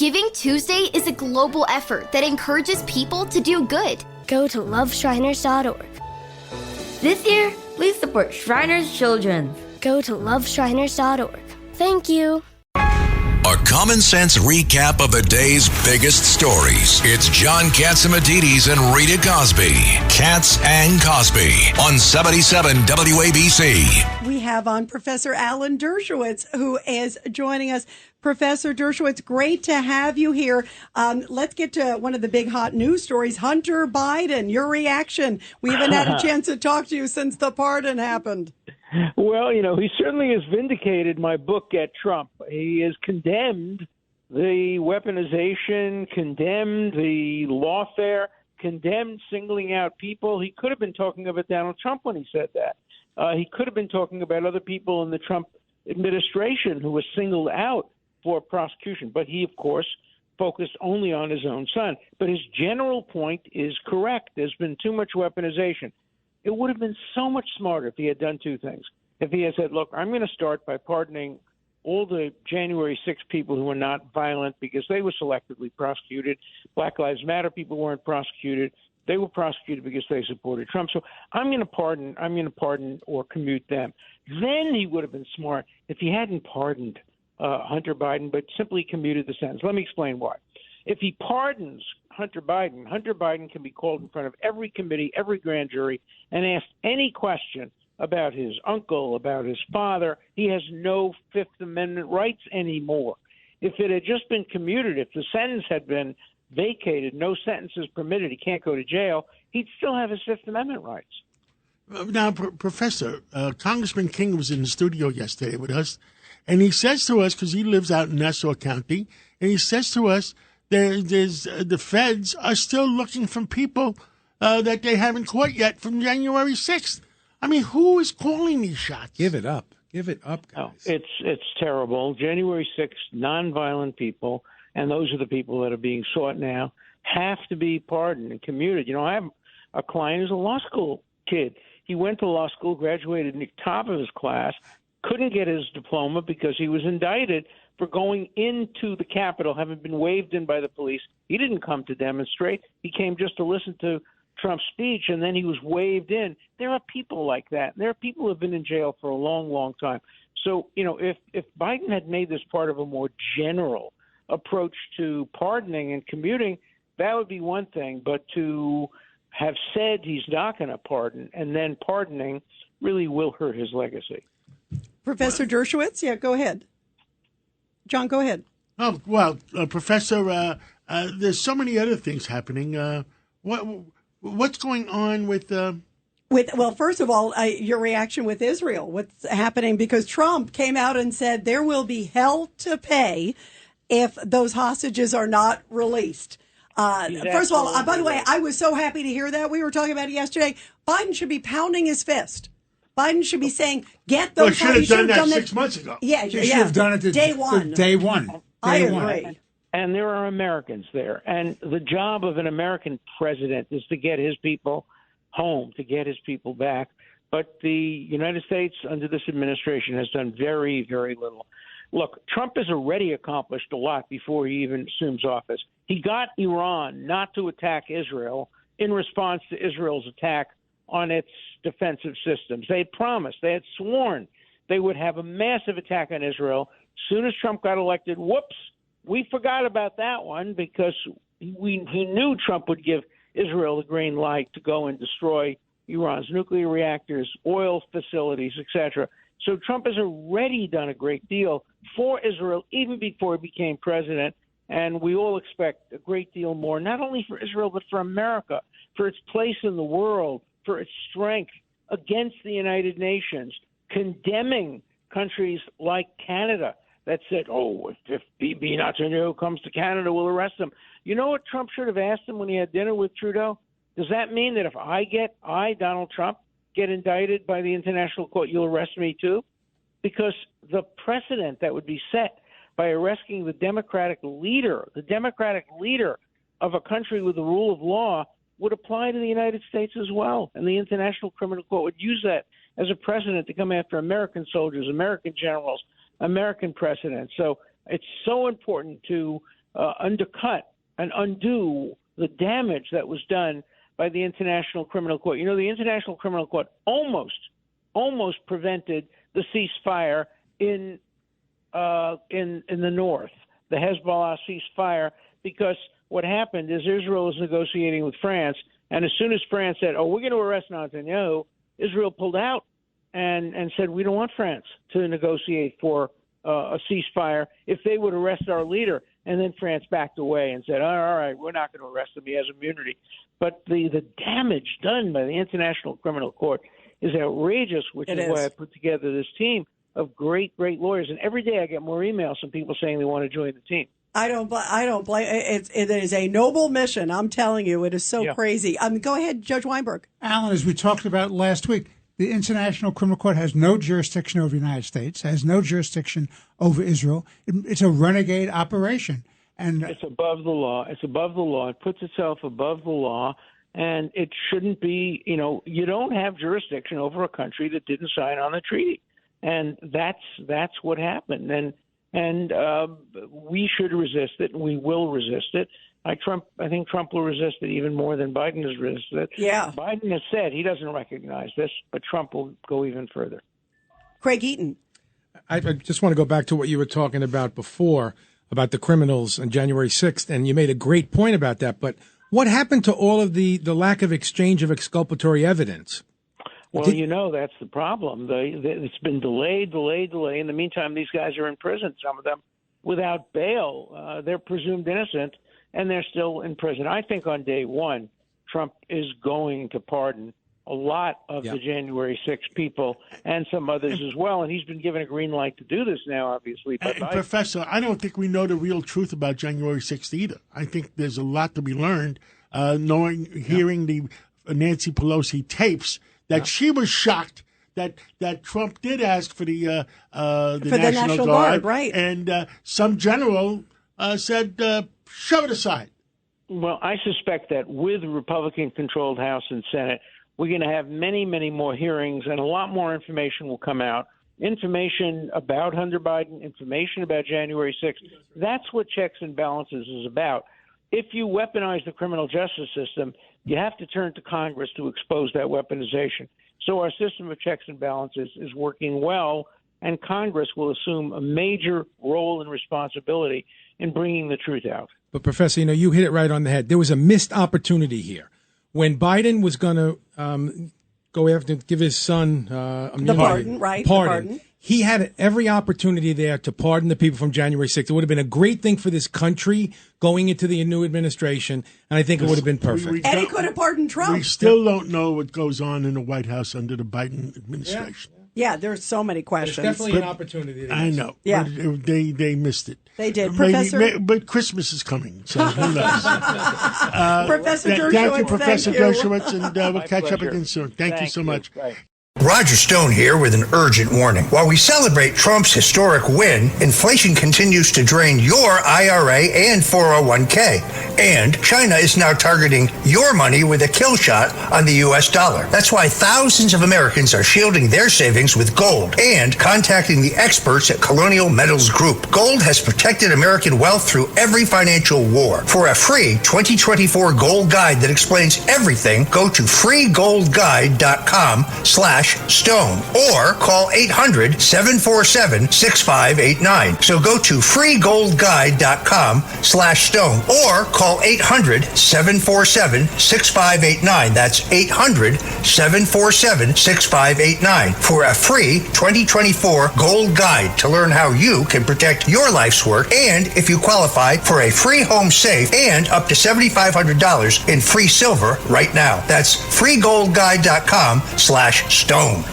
Giving Tuesday is a global effort that encourages people to do good. Go to loveshriners.org. This year, please support Shriners Children. Go to loveshriners.org. Thank you. A common sense recap of the day's biggest stories. It's John Catsimatidis and Rita Cosby. Katz and Cosby on 77 WABC. We have on Professor Alan Dershowitz, who is joining us. Professor Dershowitz, great to have you here. Let's get to one of the big hot news stories. Hunter Biden, your reaction. We haven't had a chance to talk to you since the pardon happened. Well, he certainly has vindicated my book at Trump. He has condemned the weaponization, condemned the lawfare, condemned singling out people. He could have been talking about Donald Trump when he said that. He could have been talking about other people in the Trump administration who were singled out for prosecution. But he, of course, focused only on his own son. But his general point is correct. There's been too much weaponization. It would have been so much smarter if he had done two things. If he had said, look, I'm going to start by pardoning all the January 6 people who were not violent because they were selectively prosecuted. Black Lives Matter people weren't prosecuted. They were prosecuted because they supported Trump. So I'm going to pardon or commute them. Then he would have been smart if he hadn't pardoned Hunter Biden, but simply commuted the sentence. Let me explain why. If he pardons Hunter Biden can be called in front of every committee, every grand jury, and asked any question about his uncle, about his father. He has no Fifth Amendment rights anymore. If it had just been commuted, if the sentence had been vacated, no sentences permitted, he can't go to jail, he'd still have his Fifth Amendment rights. Now, Professor, Congressman King was in the studio yesterday with us, and he says to us, because he lives out in Nassau County, and he says to us, the feds are still looking for people that they haven't caught yet from January 6th. I mean, who is calling these shots? Give it up, guys. Oh, it's terrible. January 6th, nonviolent people, and those are the people that are being sought now, have to be pardoned and commuted. I have a client who's a law school kid. He went to law school, graduated in the top of his class, couldn't get his diploma because he was indicted for going into the Capitol, having been waved in by the police. He didn't come to demonstrate. He came just to listen to Trump's speech, and then he was waved in. There are people like that. There are people who have been in jail for a long, long time. So, if Biden had made this part of a more general approach to pardoning and commuting, that would be one thing. But to have said he's not going to pardon and then pardoning really will hurt his legacy. Professor Dershowitz, yeah, go ahead. John, go ahead. Oh, well, Professor, there's so many other things happening. What's going on with well, first of all, your reaction with Israel, what's happening, because Trump came out and said there will be hell to pay if those hostages are not released. First of all, by the way, I was so happy to hear that. We were talking about it yesterday. Biden should be pounding his fist. Biden should be saying, get those. Well, should have done that 6 months ago. Yeah, you should have done it day one. Day one. I agree. And there are Americans there. And the job of an American president is to get his people home, to get his people back. But the United States under this administration has done very, very little. Look, Trump has already accomplished a lot before he even assumes office. He got Iran not to attack Israel in response to Israel's attack on its defensive systems. They had promised, they had sworn they would have a massive attack on Israel. As soon as Trump got elected, whoops, we forgot about that one because he knew Trump would give Israel the green light to go and destroy Iran's nuclear reactors, oil facilities, etc. So Trump has already done a great deal for Israel even before he became president, and we all expect a great deal more, not only for Israel but for America, for its place in the world, for its strength against the United Nations, condemning countries like Canada that said, if Bibi Netanyahu comes to Canada, we'll arrest him. You know what Trump should have asked him when he had dinner with Trudeau? Does that mean that if Donald Trump, get indicted by the International Court, you'll arrest me too? Because the precedent that would be set by arresting the Democratic leader of a country with the rule of law would apply to the United States as well. And the International Criminal Court would use that as a precedent to come after American soldiers, American generals, American presidents. So it's so important to undercut and undo the damage that was done by the International Criminal Court. You know, the International Criminal Court almost prevented the ceasefire in the north, the Hezbollah ceasefire, because what happened is Israel was negotiating with France, and as soon as France said, "Oh, we're going to arrest Netanyahu," Israel pulled out and said, "We don't want France to negotiate for a ceasefire if they would arrest our leader." And then France backed away and said, all right, we're not going to arrest him. He has immunity. But the damage done by the International Criminal Court is outrageous, which is why I put together this team of great lawyers. And every day I get more emails from people saying they want to join the team. I don't blame. It is a noble mission. I'm telling you, it is so crazy. Go ahead, Judge Weinberg. Alan, as we talked about last week, the International Criminal Court has no jurisdiction over the United States, has no jurisdiction over Israel. It's a renegade operation. And it's above the law. It's above the law. It puts itself above the law, and it shouldn't be, you don't have jurisdiction over a country that didn't sign on the treaty. And that's what happened. And we should resist it, and we will resist it. I think Trump will resist it even more than Biden has resisted it. Yeah. Biden has said he doesn't recognize this, but Trump will go even further. Craig Eaton. I just want to go back to what you were talking about before, about the criminals on January 6th, and you made a great point about that. But what happened to all of the lack of exchange of exculpatory evidence? Well, that's the problem. It's been delayed. In the meantime, these guys are in prison, some of them, without bail. They're presumed innocent, and they're still in prison. I think on day one, Trump is going to pardon a lot of the January 6 people and some others as well. And he's been given a green light to do this now, obviously. But Professor, I don't think we know the real truth about January 6th either. I think there's a lot to be learned, hearing the Nancy Pelosi tapes, that she was shocked that Trump did ask for the National Guard, right? And some general said, shove it aside. Well, I suspect that with Republican-controlled House and Senate, we're going to have many, many more hearings, and a lot more information will come out. Information about Hunter Biden, information about January 6th. That's what checks and balances is about. If you weaponize the criminal justice system, you have to turn to Congress to expose that weaponization. So our system of checks and balances is working well, and Congress will assume a major role and responsibility in bringing the truth out. But, Professor, you hit it right on the head. There was a missed opportunity here. When Biden was going to go after give his son immunity, the pardon, right? Pardon. He had every opportunity there to pardon the people from January 6th. It would have been a great thing for this country going into the new administration, and I think it would have been perfect. And he could have pardoned Trump. We still don't know what goes on in the White House under the Biden administration. Yeah, there's so many questions. There's definitely an opportunity there. I know. Yeah. But they missed it. They did. Professor? But Christmas is coming, so who knows? Professor Dershowitz, thank you, Professor Dershowitz, and we'll My catch up pleasure. again soon. Thank you so much. Bye. Roger Stone here with an urgent warning. While we celebrate Trump's historic win, inflation continues to drain your IRA and 401k. And China is now targeting your money with a kill shot on the U.S. dollar. That's why thousands of Americans are shielding their savings with gold and contacting the experts at Colonial Metals Group. Gold has protected American wealth through every financial war. For a free 2024 gold guide that explains everything, go to freegoldguide.com/stone or call 800-747-6589. So go to freegoldguide.com/stone or call 800-747-6589. That's 800-747-6589 for a free 2024 gold guide to learn how you can protect your life's work, and if you qualify for a free home safe and up to $7,500 in free silver right now. That's freegoldguide.com/stone.